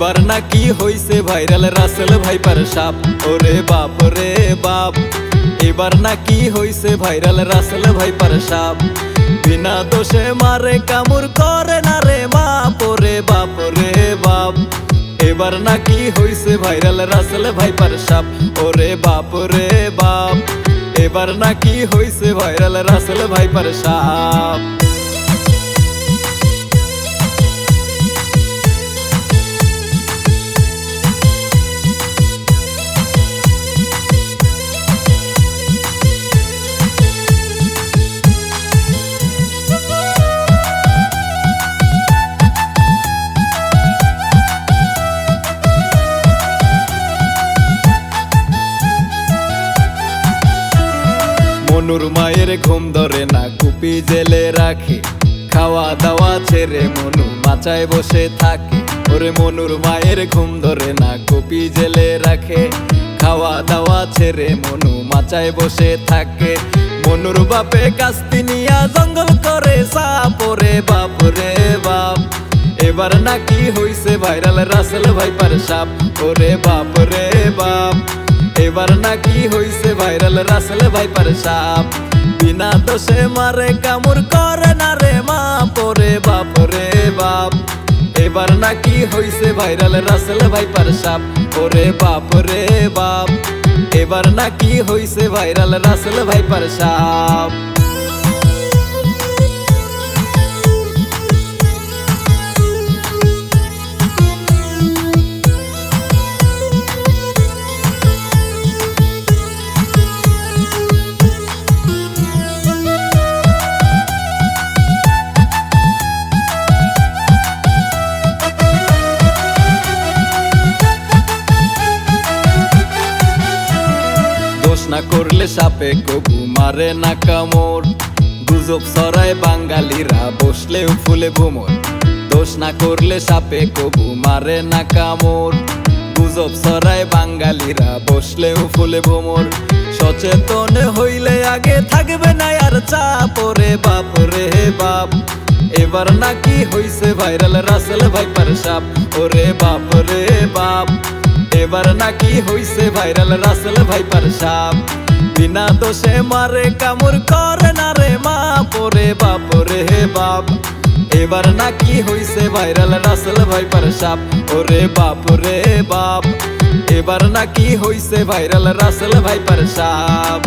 এবার নাকি হইছে ভাইরাল রাসেল ভাইপার সাপ। ওরে বাপ রে বাপ, এবার নাকি হইছে ভাইরাল রাসেল ভাইপার সাপ। বিনা দোষে মারে কামড় করে না রে বাপ। ওরে বাপ রে বাপ, এবার নাকি হইছে ভাইরাল রাসেল ভাইপার সাপ। ওরে বাপ রে বাপ, এবার নাকি হইছে ভাইরাল রাসেল ভাইপার সাপ। মনুর মায়ের ঘুম ধরে না, কুপি জেলে রাখে, খাওয়া দাওয়া ছেড়ে মনু মাচায় বসে থাকে। ওরে মনুর মায়ের ঘুম ধরে না, কুপি জেলে রাখে, খাওয়া দাওয়া ছেড়ে মনু মাচায় বসে থাকে। মনুর বাপে কাস্তি নিয়া জঙ্গল করে সাপ। ওরে বাপ রে বাপ, এবার নাকি হইছে ভাইরাল রাসেল ভাইপার সাপ। ওরে বাপ রে বাপ, এবার নাকি হইছে ভাইরাল রাসেল ভাইপার সাপ। বিনা দোষে মারে কামড় করে না রে মাপ। ওরে বাপ রে বাপ, এবার নাকি হইছে ভাইরাল রাসেল ভাইপার সাপ। ওরে বাপ রে বাপ, এবার নাকি হইছে ভাইরাল রাসেল ভাইপার সাপ। না করলে সাপে কবু মারে না কামড়, গুজব ছড়ায় বাঙালিরা বসলেও ফুলে ভোমর। দোষ না করলে সাপে কবু মারে না কামড়, গুজব ছড়ায় বাঙালিরা বসলেও ফুলে ভোমর। সচেতন হইলে আগে থাকবে না আর চাপ। ওরে বাপ রে বাপ, এবার নাকি হইছে ভাইরাল রাসেল ভাইপার সাপ। ওরে বাপ রে বাপ, এবার নাকি হইছে ভাইরাল রাসেল ভাইপার সাপ। বিনা দোষে মারে কামড় করে না রে মাপ। ওরে বাপ রে বাপ, এবার নাকি হইছে ভাইরাল রাসেল ভাইপার সাপ। ওরে বাপ রে বাপ, এবার নাকি হইছে ভাইরাল রাসেল ভাইপার সাপ।